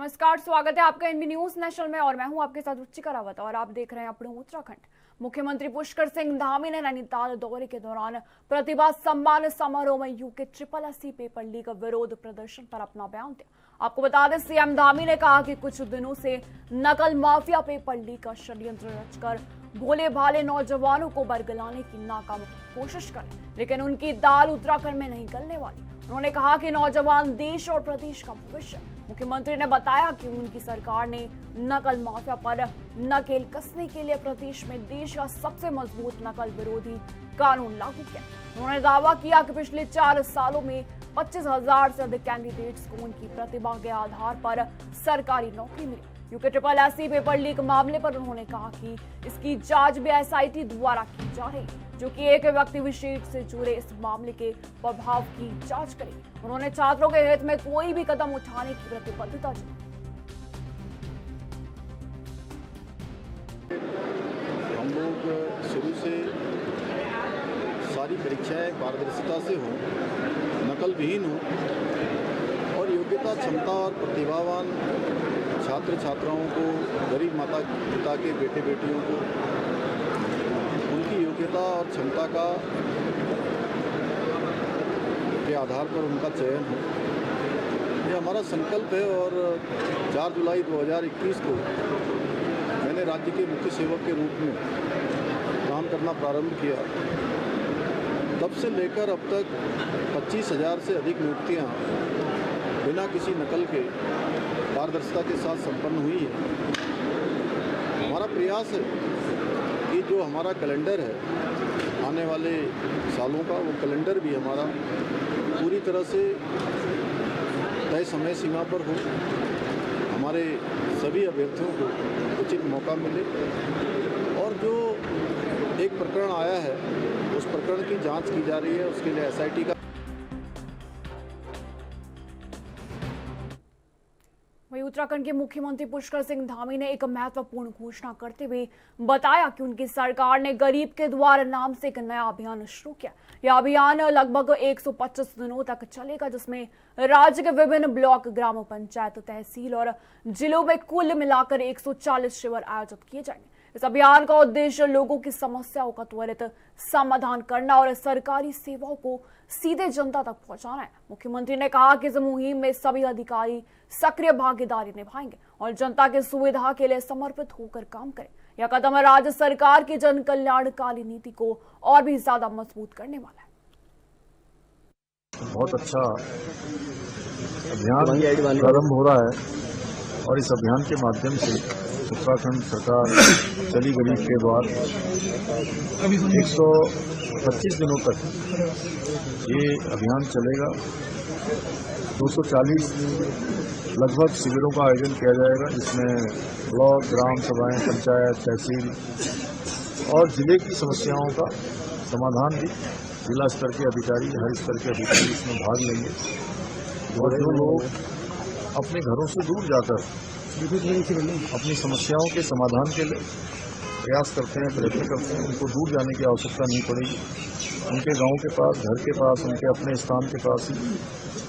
नमस्कार, स्वागत है आपका एनबी न्यूज नेशनल में और मैं हूं आपके साथ रुचिका रावत और आप देख रहे हैं अपने उत्तराखंड। मुख्यमंत्री पुष्कर सिंह धामी ने नैनीताल दौरे के दौरान प्रतिभा सम्मान समारोह में यूके SSC पेपर लीक विरोध प्रदर्शन पर अपना बयान दिया। आपको बता दें, सीएम धामी ने कहा कि कुछ दिनों से नकल माफिया पेपर लीक का षड्यंत्र रचकर भोले भाले नौजवानों को बरगलाने की नाकाम कोशिश करें, लेकिन उनकी दाल उत्तराखंड में नहीं गलने वाली। उन्होंने कहा कि नौजवान देश और प्रदेश का भविष्य। मुख्यमंत्री ने बताया कि उनकी सरकार ने नकल माफिया पर नकेल कसने के लिए प्रदेश में देश का सबसे मजबूत नकल विरोधी कानून लागू किया। उन्होंने दावा किया कि पिछले 4 सालों में 25,000 से अधिक कैंडिडेट्स को उनकी प्रतिभा के आधार पर सरकारी नौकरी मिली। यूके SSC पेपर लीक मामले पर उन्होंने कहा कि इसकी जांच भी SIT द्वारा की जा रही है, जो कि एक व्यक्ति विशेष से जुड़े इस मामले के प्रभाव की जांच करेगी। उन्होंने छात्रों के हित में कोई भी कदम उठाने की प्रतिबद्धता दी। हम लोग शुरू से सारी परीक्षाएं पारदर्शिता से हों, नकल विहीन हों और योग्यता, क्षमता और प्रतिभावान छात्र छात्राओं को, गरीब माता पिता के बेटे बेटियों को उनकी योग्यता और क्षमता के आधार पर उनका चयन हो, ये हमारा संकल्प है। और 4 जुलाई 2021 को मैंने राज्य के मुख्य सेवक के रूप में काम करना प्रारंभ किया। तब से लेकर अब तक 25,000 से अधिक नियुक्तियाँ बिना किसी नकल के पारदर्शिता के साथ संपन्न हुई है। हमारा प्रयास है कि जो हमारा कैलेंडर है आने वाले सालों का, वो कैलेंडर भी हमारा पूरी तरह से तय समय सीमा पर हो, हमारे सभी अभ्यर्थियों को उचित मौका मिले और जो एक प्रकरण आया है उस प्रकरण की जांच की जा रही है, उसके लिए SIT का। वहीं उत्तराखंड के मुख्यमंत्री पुष्कर सिंह धामी ने एक महत्वपूर्ण घोषणा करते हुए बताया कि उनकी सरकार ने गरीब के द्वार नाम से एक नया अभियान शुरू किया। यह अभियान लगभग 125 दिनों तक चलेगा, जिसमें राज्य के विभिन्न ब्लॉक, ग्राम पंचायत, तहसील और जिलों में कुल मिलाकर 140 शिविर आयोजित किए जाएंगे। इस अभियान का उद्देश्य लोगों की समस्याओं का त्वरित समाधान करना और सरकारी सेवाओं को सीधे जनता तक पहुंचाना है। मुख्यमंत्री ने कहा कि इस मुहिम में सभी अधिकारी सक्रिय भागीदारी निभाएंगे और जनता की सुविधा के लिए समर्पित होकर काम करें। यह कदम राज्य सरकार की जन कल्याणकारी नीति को और भी ज्यादा मजबूत करने वाला है। बहुत अच्छा अभियान प्रारंभ हो रहा है और इस अभियान के माध्यम से उत्तराखंड सरकार चली गरीब के द्वार 125 दिनों तक ये अभियान चलेगा। 240 लगभग शिविरों का आयोजन किया जाएगा, जिसमें ब्लॉक, ग्राम सभाएं, पंचायत, तहसील और जिले की समस्याओं का समाधान भी जिला स्तर के अधिकारी, हर स्तर के अधिकारी इसमें भाग लेंगे। और जो लोग अपने घरों से दूर जाकर अपनी समस्याओं के समाधान के लिए प्रयास करते हैं, प्रयत्न करते हैं, उनको दूर जाने की आवश्यकता नहीं पड़ेगी। उनके गांव के पास, घर के पास, उनके अपने स्थान के पास ही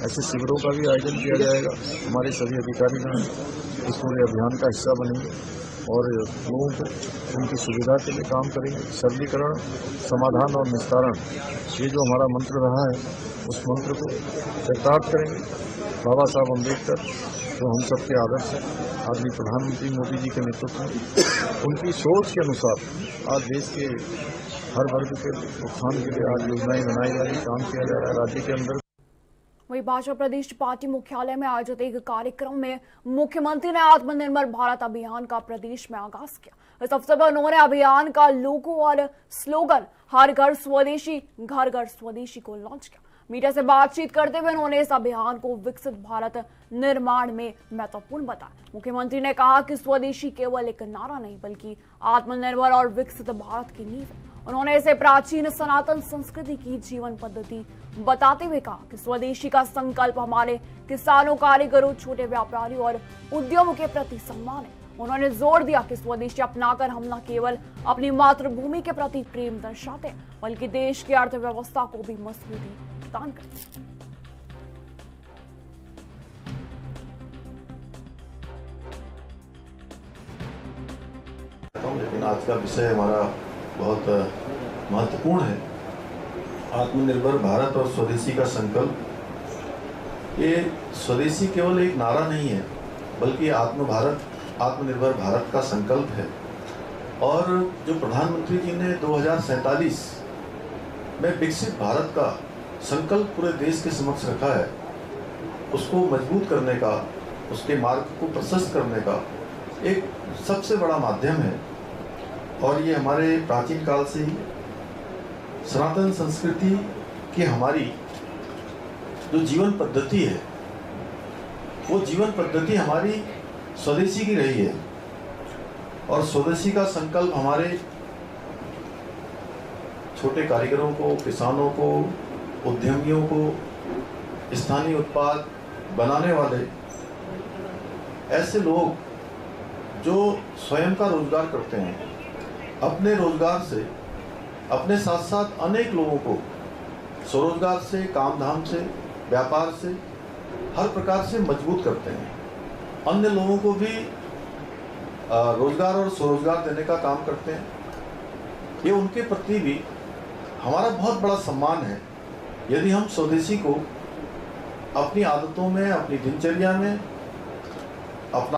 ऐसे शिविरों का भी आयोजन किया जाएगा। हमारे सभी अधिकारीगण इस पूरे अभियान का हिस्सा बनेंगे और लोगों को उनकी सुविधा के लिए काम करेंगे। सरलीकरण, समाधान और निस्तारण, ये जो हमारा मंत्र रहा है, उस मंत्र को चरितार्थ करेंगे। बाबा साहब अम्बेडकर, जो हम सबके आदर्श हैं, आदरणीय प्रधानमंत्री मोदी जी के नेतृत्व में उनकी सोच के अनुसार आज देश के हर वर्ग के उत्थान के लिए आज योजनाएं बनाई जा रही, काम किया जा रहा है राज्य के अंदर। वहीं भाजपा प्रदेश पार्टी मुख्यालय में आयोजित एक कार्यक्रम में मुख्यमंत्री ने आत्मनिर्भर भारत अभियान का प्रदेश में आगाज किया। इस अवसर पर उन्होंने अभियान का लोगो और स्लोगन हर घर स्वदेशी, घर घर स्वदेशी को लॉन्च किया। मीडिया से बातचीत करते हुए उन्होंने इस अभियान को विकसित भारत निर्माण में महत्वपूर्ण बताया। मुख्यमंत्री ने कहा कि स्वदेशी केवल एक नारा नहीं, बल्कि आत्मनिर्भर और विकसित भारत की नींव है। उन्होंने इसे प्राचीन सनातन संस्कृति की जीवन पद्धति बताते हुए कहा कि स्वदेशी का संकल्प हमारे किसानों, कारीगरों, छोटे व्यापारियों और उद्यमों के प्रति सम्मान है। उन्होंने जोर दिया कि स्वदेशी अपनाकर हम न केवल अपनी मातृभूमि के प्रति प्रेम दर्शाते हैं, बल्कि देश की अर्थव्यवस्था को भी मजबूती प्रदान करते हैं। लेकिन आज का विषय हमारा बहुत महत्वपूर्ण है। आत्मनिर्भर भारत और स्वदेशी का संकल्प। ये स्वदेशी केवल एक नारा नहीं है, बल्कि आत्मनिर्भर भारत का संकल्प है। और जो प्रधानमंत्री जी ने 2047 में विकसित भारत का संकल्प पूरे देश के समक्ष रखा है, उसको मजबूत करने का, उसके मार्ग को प्रशस्त करने का एक सबसे बड़ा माध्यम है। और ये हमारे प्राचीन काल से ही सनातन संस्कृति की हमारी जो जीवन पद्धति है, वो जीवन पद्धति हमारी स्वदेशी की रही है। और स्वदेशी का संकल्प हमारे छोटे कारीगरों को, किसानों को, उद्यमियों को, स्थानीय उत्पाद बनाने वाले ऐसे लोग जो स्वयं का रोजगार करते हैं, अपने रोजगार से, अपने साथ साथ अनेक लोगों को स्वरोजगार से, काम धाम से, व्यापार से, हर प्रकार से मजबूत करते हैं। अन्य लोगों को भी रोजगार और स्वरोजगार देने का काम करते हैं। ये उनके प्रति भी हमारा बहुत बड़ा सम्मान है। यदि हम स्वदेशी को अपनी आदतों में, अपनी दिनचर्या में अपना।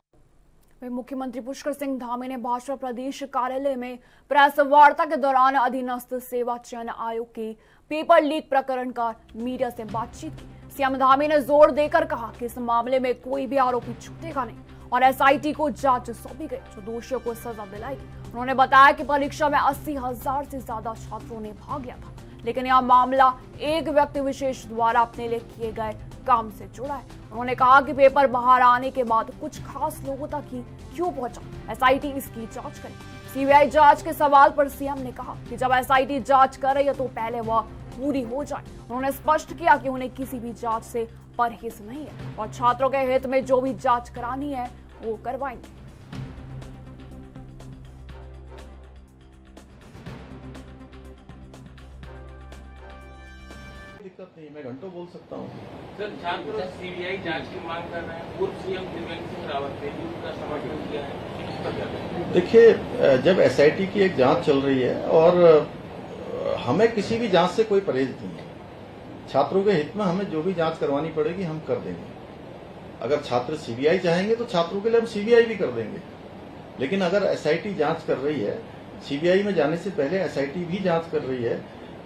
मुख्यमंत्री पुष्कर सिंह धामी ने भाजपा प्रदेश कार्यालय में प्रेस वार्ता के दौरान अधीनस्थ सेवा चयन आयोग के पेपर लीक प्रकरण का मीडिया से बातचीत की। सीएम धामी ने जोर देकर कहा कि इस मामले में कोई भी आरोपी छूटेगा नहीं और एसआईटी को जांच सौंपी गई जो दोषियों को सजा दिलाएगी। उन्होंने बताया कि परीक्षा में 80,000 से ज्यादा छात्रों ने भाग लिया था, लेकिन यह मामला एक व्यक्ति विशेष द्वारा अपने लिए किए गए काम से जुड़ा है। उन्होंने कहा कि पेपर बाहर आने के बाद कुछ खास लोगों तक ही क्यों पहुंचा, एसआईटी इसकी जांच करे। सीबीआई जांच के सवाल पर सीएम ने कहा कि जब एसआईटी जांच कर रही है तो पहले वह पूरी हो जाए। उन्होंने स्पष्ट किया कि उन्हें किसी भी जांच से परहेज नहीं है और छात्रों के हित में जो भी जांच करानी है वो करवाएंगे। दिक्कत नहीं, मैं घंटों बोल सकता हूँ। सर, छात्र सीबीआई जांच की मांग कर रहे हैं। पूर्व सीएम त्रिवेंद्र सिंह रावत ने भी उनका समर्थन किया है। देखिए, जब एसआईटी की एक जांच चल रही है और हमें किसी भी जांच से कोई परहेज नहीं है। छात्रों के हित में हमें जो भी जांच करवानी पड़ेगी हम कर देंगे। अगर छात्र सीबीआई चाहेंगे तो छात्रों के लिए हम सीबीआई भी कर देंगे। लेकिन अगर एसआईटी जांच कर रही है, सीबीआई में जाने से पहले एसआईटी भी जांच कर रही है,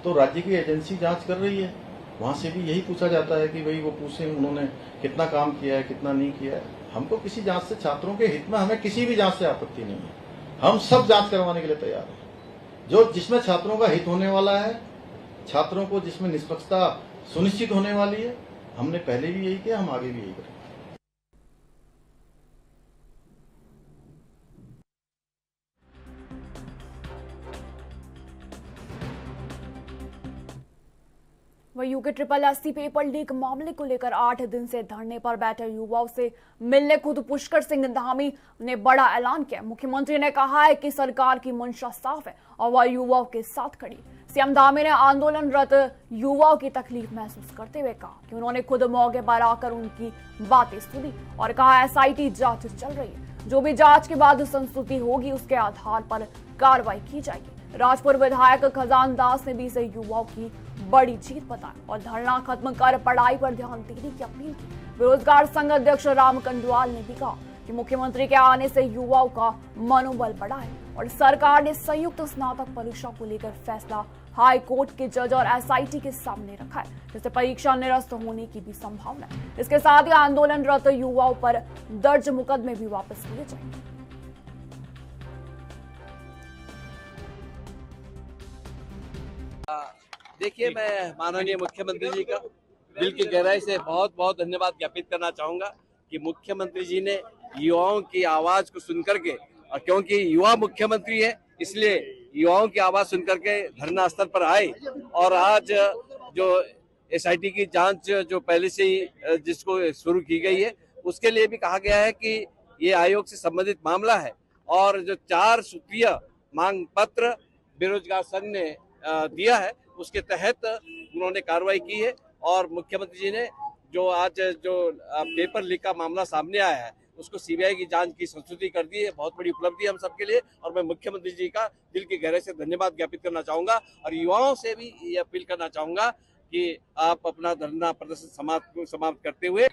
तो राज्य की एजेंसी जांच कर रही है, वहां से भी यही पूछा जाता है कि भाई वो पूछें उन्होंने कितना काम किया है, कितना नहीं किया है। हमको किसी जांच से, छात्रों के हित में हमें किसी भी जांच से आपत्ति नहीं है। हम सब जांच करवाने के लिए तैयार हैं, जो जिसमें छात्रों का हित होने वाला है, छात्रों को जिसमें निष्पक्षता सुनिश्चित होने वाली है। हमने पहले भी यही किया, हम आगे भी यही करेंगे। वह यूके SSS पेपर लीक मामले को लेकर 8 दिन से धरने पर बैठे युवाओं से मिलने खुद पुष्कर सिंह धामी ने बड़ा ऐलान किया। मुख्यमंत्री ने कहा है कि सरकार की मंशा साफ है और वह युवाओं के साथ खड़ी। सीएम धामी ने आंदोलनरत युवाओं की तकलीफ महसूस करते हुए कहा कि उन्होंने खुद मौके पर आकर उनकी बातें सुनी और कहा एसआईटी जांच चल रही है, जो भी जांच के बाद संस्तुति होगी उसके आधार पर कार्रवाई की जाएगी। राजपुर विधायक खजान दास ने भी इसे युवाओं की बड़ी जीत बताया और धरना खत्म कर पढ़ाई पर ध्यान देने की अपील की। बेरोजगार संघ अध्यक्ष राम कंडवाल ने भी कहा कि मुख्यमंत्री के आने से युवाओं का मनोबल बढ़ा है और सरकार ने संयुक्त स्नातक परीक्षा को लेकर फैसला हाई कोर्ट के जज और एसआईटी के सामने रखा है, जिससे परीक्षा निरस्त होने की भी संभावना है। इसके साथ ही आंदोलनरत युवाओं पर दर्ज मुकदमे भी वापस लिए जाएंगे। देखिए, मैं माननीय मुख्यमंत्री जी का दिल की गहराई से बहुत बहुत धन्यवाद ज्ञापित करना चाहूंगा कि मुख्यमंत्री जी ने युवाओं की आवाज को सुनकर के, और क्योंकि युवा मुख्यमंत्री है इसलिए युवाओं की आवाज सुनकर के धरना स्थल पर आए। और आज जो एसआईटी की जांच जो पहले से ही जिसको शुरू की गई है, उसके लिए भी कहा गया है कि ये आयोग से संबंधित मामला है और जो 4 सूत्रीय मांग पत्र बेरोजगार संघ ने दिया है उसके तहत उन्होंने कार्रवाई की है। और मुख्यमंत्री जी ने जो आज जो पेपर लीक का मामला सामने आया है उसको सीबीआई की जांच की संस्तुति कर दी है, बहुत बड़ी उपलब्धि है हम सबके लिए। और मैं मुख्यमंत्री जी का दिल की गहराई से धन्यवाद ज्ञापित करना चाहूंगा और युवाओं से भी ये अपील करना चाहूंगा कि आप अपना धरना प्रदर्शन समाप्त करते हुए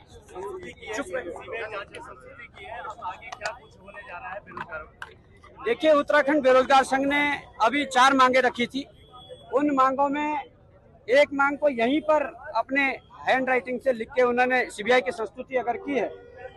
देखिए, उत्तराखंड बेरोजगार संघ ने अभी 4 मांगे रखी थी। उन मांगों में एक मांग को यहीं पर अपने हैंड राइटिंग से लिख के उन्होंने सीबीआई की संस्तुति अगर की है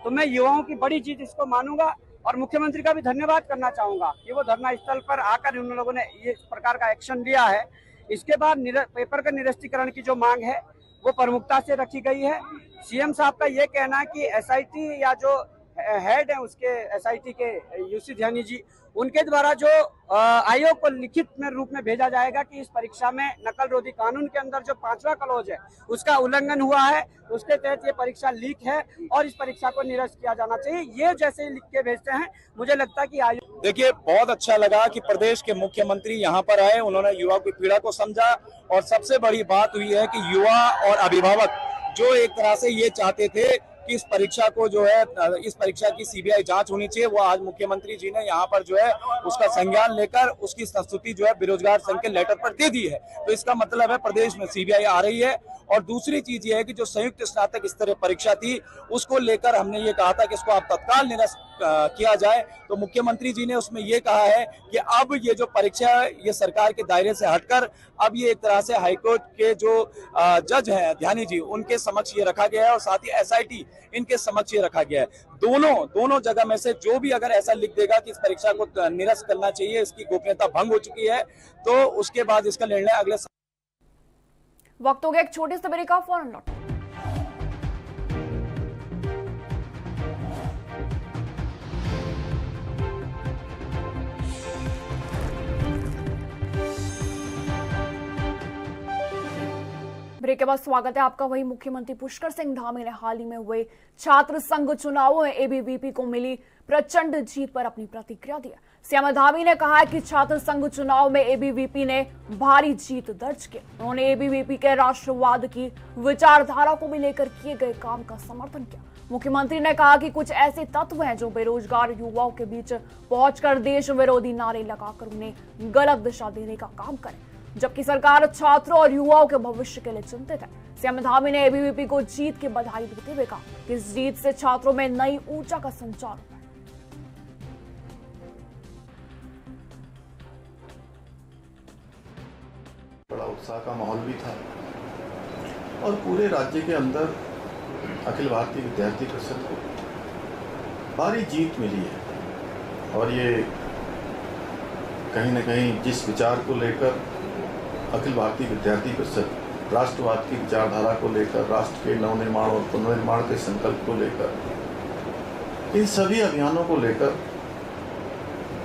तो मैं युवाओं की बड़ी जीत इसको मानूंगा और मुख्यमंत्री का भी धन्यवाद करना चाहूंगा कि वो धरना स्थल पर आकर उन लोगों ने ये प्रकार का एक्शन लिया है। इसके बाद पेपर का निरस्तीकरण की जो मांग है वो प्रमुखता से रखी गई है। सीएम साहब का ये कहना है कि एसआईटी या जो हेड है उसके एसआईटी के यूसी ध्यानी जी, उनके द्वारा जो आयोग को लिखित में रूप में भेजा जाएगा कि इस परीक्षा में नकल रोधी कानून के अंदर जो 5वां क्लॉज है उसका उल्लंघन हुआ है, उसके तहत ये परीक्षा लीक है और इस परीक्षा को निरस्त किया जाना चाहिए। ये जैसे ही लिख के भेजते हैं मुझे लगता है कि आयोग। देखिए, बहुत अच्छा लगा कि प्रदेश के मुख्यमंत्री यहाँ पर आए, उन्होंने युवा की पीड़ा को समझा और सबसे बड़ी बात हुई है कि युवा और अभिभावक जो एक तरह से ये चाहते थे कि इस परीक्षा को जो है, इस परीक्षा की सीबीआई जांच होनी चाहिए, वो आज मुख्यमंत्री जी ने यहाँ पर जो है उसका संज्ञान लेकर उसकी संस्तुति जो है बेरोजगार संघ के लेटर पर दे दी है। तो इसका मतलब है प्रदेश में सीबीआई आ रही है। और दूसरी चीज ये है कि जो संयुक्त स्नातक स्तरीय परीक्षा थी उसको लेकर हमने ये कहा था कि इसको आप तत्काल निरस्त किया जाए। तो मुख्यमंत्री जी ने उसमें ये कहा है कि अब ये जो परीक्षा ये सरकार के दायरे से हटकर अब ये एक तरह से हाईकोर्ट के जो जज हैं ध्यानी जी, उनके समक्ष ये रखा गया है और साथ ही एसआईटी इनके समक्ष ये रखा गया है। दोनों जगह में से जो भी अगर ऐसा लिख देगा कि इस परीक्षा को निरस्त करना चाहिए, इसकी गोपनीयता भंग हो चुकी है, तो उसके बाद इसका निर्णय अगले वक्त हो गया एक छोटे से ब्रेक का। फौरन लौट ब्रेक के बाद स्वागत है आपका। वही मुख्यमंत्री पुष्कर सिंह धामी ने हाल ही में हुए छात्र संघ चुनावों में एबीवीपी को मिली प्रचंड जीत पर अपनी प्रतिक्रिया दी। सीएम धामी ने कहा है कि छात्र संघ चुनाव में एबीवीपी ने भारी जीत दर्ज की। उन्होंने एबीवीपी के राष्ट्रवाद की विचारधारा को भी लेकर किए गए काम का समर्थन किया। मुख्यमंत्री ने कहा कि कुछ ऐसे तत्व हैं जो बेरोजगार युवाओं के बीच पहुंचकर देश विरोधी नारे लगाकर उन्हें गलत दिशा देने का काम करें, जबकि सरकार छात्रों और युवाओं के भविष्य के लिए चिंतित है। सीएम धामी ने एबीवीपी को जीत की बधाई देते हुए कहा कि इस जीत से छात्रों में नई ऊर्जा का संचार हुआ है। बड़ा उत्साह का माहौल भी था और पूरे राज्य के अंदर अखिल भारतीय विद्यार्थी परिषद को भारी जीत मिली है। और ये कहीं न कहीं जिस विचार को लेकर अखिल भारतीय विद्यार्थी परिषद राष्ट्रवाद की विचारधारा को लेकर, राष्ट्र के नवनिर्माण और पुनर्निर्माण के संकल्प को लेकर, इन सभी अभियानों को लेकर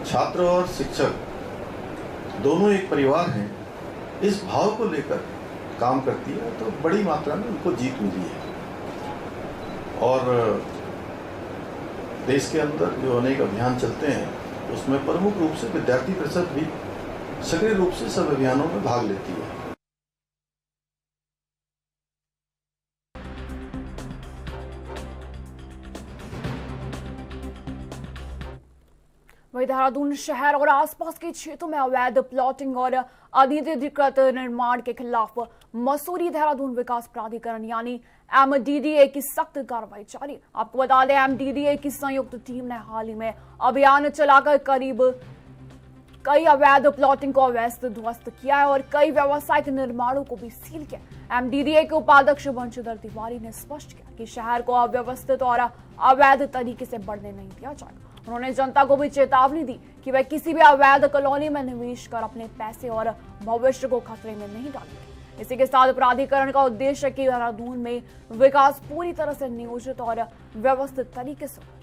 छात्र और शिक्षक दोनों एक परिवार हैं, इस भाव को लेकर काम करती है तो बड़ी मात्रा में उनको जीत मिली है। और देश के अंदर जो अनेक अभियान चलते हैं उसमें प्रमुख रूप से विद्यार्थी परिषद भी सक्रिय रूप से सब अभियानों में भाग लेती है। वही देहरादून शहर और आसपास के क्षेत्रों में अवैध प्लॉटिंग और अनधिकृत निर्माण के खिलाफ मसूरी देहरादून विकास प्राधिकरण यानी एमडीडीए की सख्त कार्रवाई जारी। आपको बता दें, एमडीडीए की संयुक्त टीम ने हाल ही में अभियान चलाकर कई अवैध प्लॉटिंग को अवैध ध्वस्त किया है और कई व्यावसायिक निर्माणों को भी सील किया। एमडीडीए के उपाध्यक्ष बंशीधर तिवारी ने स्पष्ट किया कि शहर को अव्यवस्थित और अवैध तरीके से बढ़ने नहीं दिया जाएगा। उन्होंने जनता को भी चेतावनी दी कि वे किसी भी अवैध कॉलोनी में निवेश कर अपने पैसे और भविष्य को खतरे में नहीं डालेंगे। इसी के साथ प्राधिकरण का उद्देश्य है कि देहरादून में विकास पूरी तरह से नियोजित और व्यवस्थित तरीके से हो।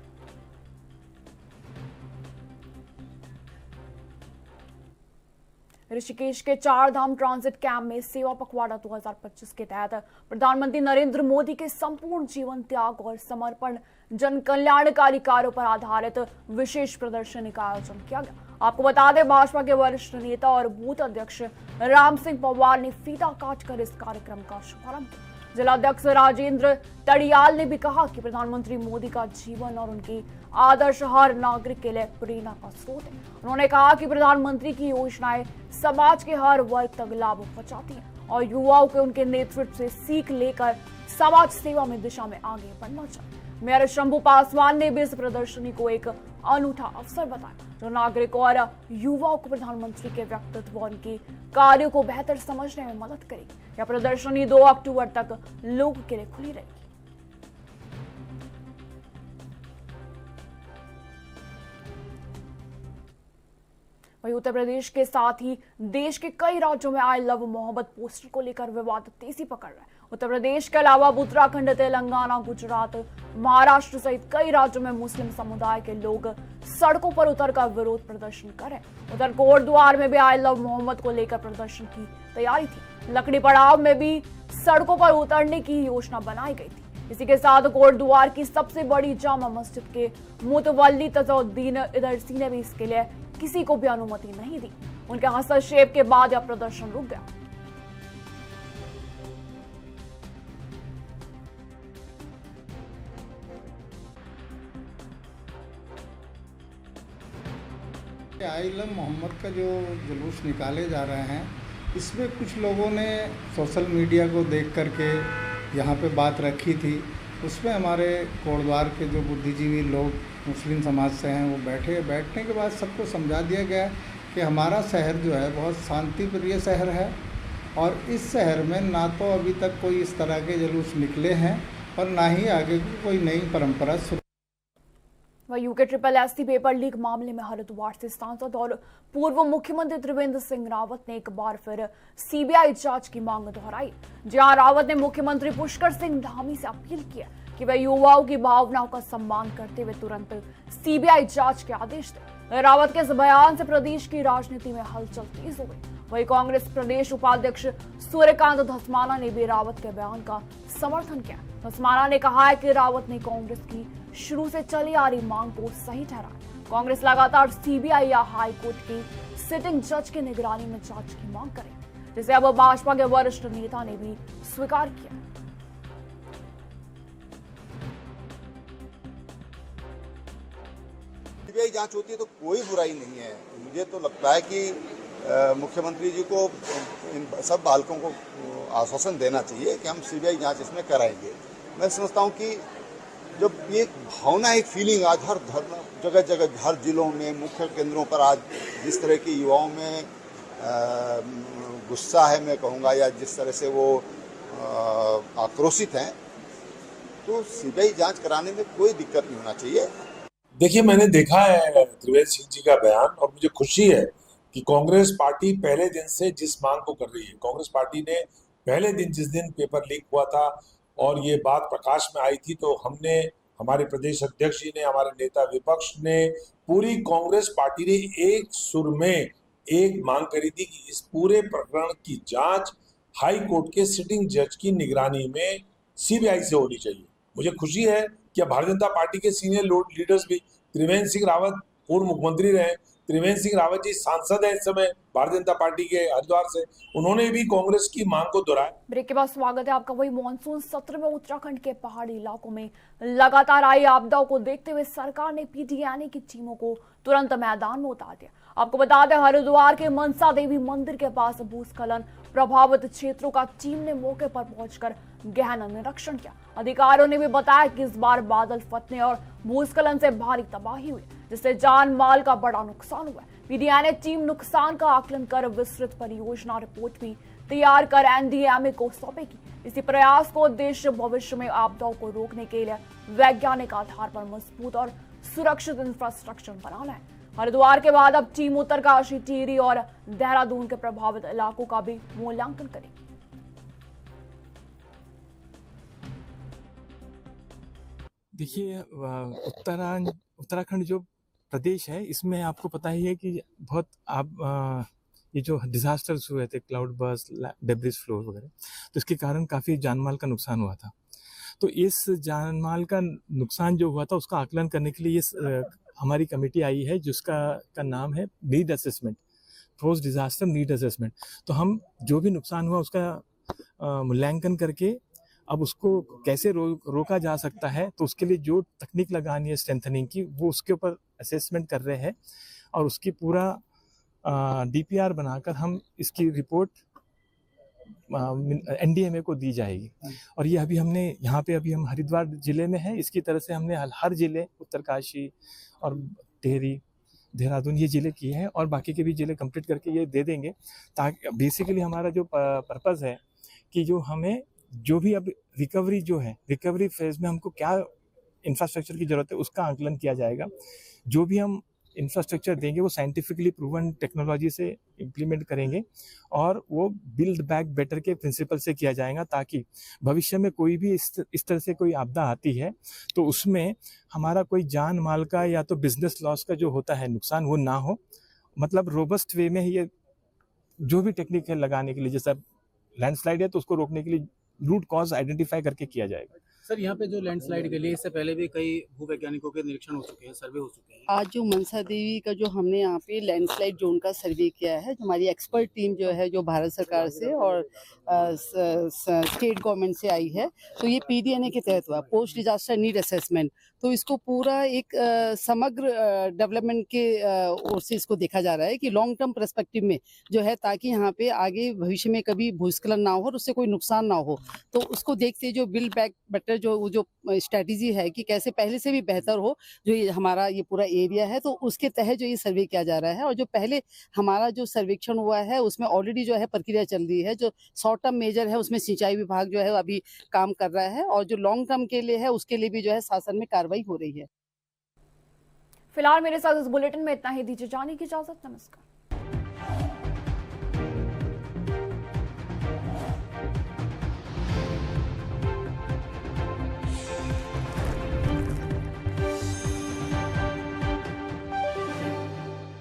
ऋषिकेश के 4 धाम ट्रांजिट कैंप में सेवा पखवाड़ा 2025 के तहत प्रधानमंत्री नरेंद्र मोदी के संपूर्ण जीवन त्याग और समर्पण जन कल्याणकारी कार्यों पर आधारित विशेष प्रदर्शनी का आयोजन किया गया। आपको बता दें, भाजपा के वरिष्ठ नेता और बूथ अध्यक्ष राम सिंह पवार ने फीता काटकर इस कार्यक्रम का शुभारंभ किया। जिलाध्यक्ष राजेंद्र तड़ियाल ने भी कहा कि प्रधानमंत्री मोदी का जीवन और उनकी आदर्श हर नागरिक के लिए प्रेरणा का स्रोत है। उन्होंने कहा कि प्रधानमंत्री की योजनाएं समाज के हर वर्ग तक लाभ पहुंचाती हैं और युवाओं के उनके नेतृत्व से सीख लेकर समाज सेवा में दिशा में आगे बढ़ना चाहिए। मेयर शंभू पासवान ने भी इस प्रदर्शनी को एक अनूठा अवसर बताया, जो नागरिकों और युवाओं को प्रधानमंत्री के व्यक्तित्व और उनके कार्यों को बेहतर समझने में मदद करेगी। यह प्रदर्शनी 2 अक्टूबर तक लोगों के लिए खुली रहेगी। वहीं उत्तर प्रदेश के साथ ही देश के कई राज्यों में आई लव मोहब्बत पोस्टर को लेकर विवाद तेजी पकड़ रहा है। उत्तर प्रदेश के अलावा उत्तराखंड, तेलंगाना, गुजरात, महाराष्ट्र सहित कई राज्यों में मुस्लिम समुदाय के लोग सड़कों पर उतरकर विरोध प्रदर्शन कर रहे हैं। उधर कोटद्वार में भी आई लव मोहम्मद को लेकर प्रदर्शन की तैयारी थी। लकड़ी पड़ाव में भी सड़कों पर उतरने की योजना बनाई गई थी। इसी के साथ कोटद्वार की सबसे बड़ी जामा मस्जिद के मुतवल्ली तजुद्दीन इदरसी ने भी इसके लिए किसी को भी अनुमति नहीं दी। उनके हस्तक्षेप के बाद यह प्रदर्शन रुक गया। आई लव मोहम्मद का जो जुलूस निकाले जा रहे हैं, इसमें कुछ लोगों ने सोशल मीडिया को देख करके यहाँ पे बात रखी थी। उसमें हमारे कोटद्वार के जो बुद्धिजीवी लोग मुस्लिम समाज से हैं वो बैठने के बाद सबको समझा दिया गया कि हमारा शहर जो है बहुत शांति प्रिय शहर है और इस शहर में ना तो अभी तक कोई इस तरह के जुलूस निकले हैं और ना ही आगे की कोई नई परंपरा शुरू। वह यूके SSS पेपर लीक मामले में हरिद्वार से सांसद और पूर्व मुख्यमंत्री त्रिवेंद्र सिंह रावत ने एक बार फिर सीबीआई जांच की मांग दोहराई, जहां रावत ने मुख्यमंत्री पुष्कर सिंह धामी से अपील किया कि वह युवाओं की भावनाओं का सम्मान करते हुए तुरंत सीबीआई जांच के आदेश दें। रावत के इस बयान से प्रदेश की राजनीति में हलचल तेज हो गई। वहीं कांग्रेस प्रदेश उपाध्यक्ष सूर्यकांत धस्माना ने भी रावत के बयान का समर्थन किया। धस्माना ने कहा है कि रावत ने कांग्रेस की शुरू से चली आ रही मांग को सही ठहराया। कांग्रेस लगातार सीबीआई या हाई कोर्ट की सिटिंग जज की निगरानी में जांच की मांग करेगी, जिसे अब भाजपा के वरिष्ठ नेता ने भी स्वीकार किया। सीबीआई जांच होती है तो कोई बुराई नहीं है। मुझे तो लगता है कि मुख्यमंत्री जी को इन सब बालकों को आश्वासन देना चाहिए कि हम सीबीआई जांच इसमें कराएंगे। मैं समझता हूं कि जब ये भावना, एक फीलिंग आज हर जगह जगह हर जिलों में मुख्य केंद्रों पर आज जिस तरह की युवाओं में गुस्सा है, मैं कहूँगा, या जिस तरह से वो आक्रोशित हैं, तो सीबीआई जांच कराने में कोई दिक्कत नहीं होना चाहिए। देखिए, मैंने देखा है त्रिवेंद्र सिंह जी का बयान और मुझे खुशी है कि कांग्रेस पार्टी पहले दिन से जिस मांग को कर रही है, कांग्रेस पार्टी ने पहले दिन जिस दिन पेपर लीक हुआ था और ये बात प्रकाश में आई थी, तो हमने, हमारे प्रदेश अध्यक्ष जी ने, हमारे नेता विपक्ष ने, पूरी कांग्रेस पार्टी ने एक सुर में एक मांग करी थी कि इस पूरे प्रकरण की जांच हाई कोर्ट के सिटिंग जज की निगरानी में सीबीआई से होनी चाहिए। मुझे खुशी है कि भारतीय जनता पार्टी के सीनियर लीडर्स भी, त्रिवेंद्र सिंह रावत पूर्व मुख्यमंत्री रहे, त्रिवेंद्र सिंह रावत जी सांसद है इस समय भारतीय जनता पार्टी के हरिद्वार से, उन्होंने भी कांग्रेस की मांग को दोहराया। ब्रेक के बाद स्वागत है आपका। वही मॉनसून सत्र में उत्तराखंड के पहाड़ी इलाकों में लगातार आई आपदाओं को देखते हुए सरकार ने पीडीएनए की टीमों को तुरंत मैदान में उतार दिया। आपको बता दें, हरिद्वार के मनसा देवी मंदिर के पास भूस्खलन प्रभावित क्षेत्रों का टीम ने मौके पर पहुंचकर गहन निरीक्षण किया। अधिकारियों ने भी बताया कि इस बार बादल फटने और भूस्खलन से भारी तबाही हुई, जिससे जान माल का बड़ा नुकसान हुआ। पीडीएनए टीम नुकसान का आकलन कर विस्तृत परियोजना रिपोर्ट भी तैयार कर एनडीएमए को सौंपेगी। इसी प्रयास को उद्देश्य भविष्य में आपदाओं को रोकने के लिए वैज्ञानिक आधार पर मजबूत और सुरक्षित इंफ्रास्ट्रक्चर बनाना है। हरिद्वार के बाद अब टीम उत्तरकाशी, टिहरी और देहरादून के प्रभावित इलाकों का भी मूल्यांकन करेगी। देखिए, उत्तराखंड जो प्रदेश है, इसमें आपको पता ही है कि बहुत ये जो डिजास्टर्स हुए थे, क्लाउड बर्स्ट, डेब्रिस फ्लो वगैरह, तो इसके कारण काफ़ी जानमाल का नुकसान हुआ था। तो इस जानमाल का नुकसान जो हुआ था उसका आकलन करने के लिए हमारी कमेटी आई है, जिसका नाम है need assessment, post disaster need assessment. तो हम जो भी नुकसान हुआ उसका मूल्यांकन करके अब उसको कैसे रोका जा सकता है, तो उसके लिए जो तकनीक लगानी है स्ट्रेंथनिंग की, वो उसके ऊपर असेसमेंट कर रहे हैं और उसकी पूरा DPR बनाकर हम इसकी रिपोर्ट NDMA को दी जाएगी। और ये अभी हमने यहाँ पे अभी हम हरिद्वार जिले में हैं, इसकी तरह से हमने हर जिले उत्तरकाशी और टिहरी, देहरादून ये जिले किए हैं और बाकी के भी जिले कंप्लीट करके ये दे देंगे, ताकि बेसिकली हमारा जो पर्पस है कि जो हमें जो भी अब रिकवरी जो है, रिकवरी फेज में हमको क्या इंफ्रास्ट्रक्चर की जरूरत है उसका आकलन किया जाएगा। जो भी हम इंफ्रास्ट्रक्चर देंगे वो साइंटिफिकली प्रूवन टेक्नोलॉजी से इम्प्लीमेंट करेंगे और वो बिल्ड बैक बेटर के प्रिंसिपल से किया जाएगा, ताकि भविष्य में कोई भी इस तरह से कोई आपदा आती है तो उसमें हमारा कोई जान माल का या तो बिजनेस लॉस का जो होता है नुकसान वो ना हो। मतलब रोबस्ट वे में ये जो भी टेक्निक है लगाने के लिए, जैसा लैंडस्लाइड है तो उसको रोकने के लिए रूट कॉज आइडेंटिफाई करके किया जाएगा। सर, यहाँ पे जो लैंडस्लाइड के लिए इससे पहले भी कई भूवैज्ञानिकों के निरीक्षण हो चुके हैं, सर्वे हो चुके हैं। आज जो मनसा देवी का जो हमने यहाँ पे लैंडस्लाइड जोन का सर्वे किया है, हमारी एक्सपर्ट टीम जो है जो भारत सरकार से और स्टेट गवर्नमेंट से आई है, तो ये PDNA के तहत हुआ, पोस्ट डिजास्टर नीड असेसमेंट। तो इसको पूरा एक समग्र डेवलपमेंट के ओर से इसको देखा जा रहा है कि लॉन्ग टर्म पर्सपेक्टिव में जो है, ताकि यहाँ पे आगे भविष्य में कभी भूस्खलन ना हो और उससे कोई नुकसान ना हो। तो उसको देखते जो बिल्ड बैक बेटर जो स्ट्रेटेजी है कि कैसे पहले से भी बेहतर हो जो ये हमारा ये पूरा एरिया है, तो उसके तहत जो ये सर्वे किया जा रहा है। और जो पहले हमारा जो सर्वेक्षण हुआ है उसमें ऑलरेडी जो है प्रक्रिया चल रही है। जो शॉर्ट टर्म मेजर है उसमें सिंचाई विभाग जो है अभी काम कर रहा है, और जो लॉन्ग टर्म के लिए है उसके लिए भी जो है शासन में कार्रवाई हो रही है। फिलहाल मेरे साथ इस बुलेटिन में इतना ही। दीजिए जाने की इजाजत। नमस्कार।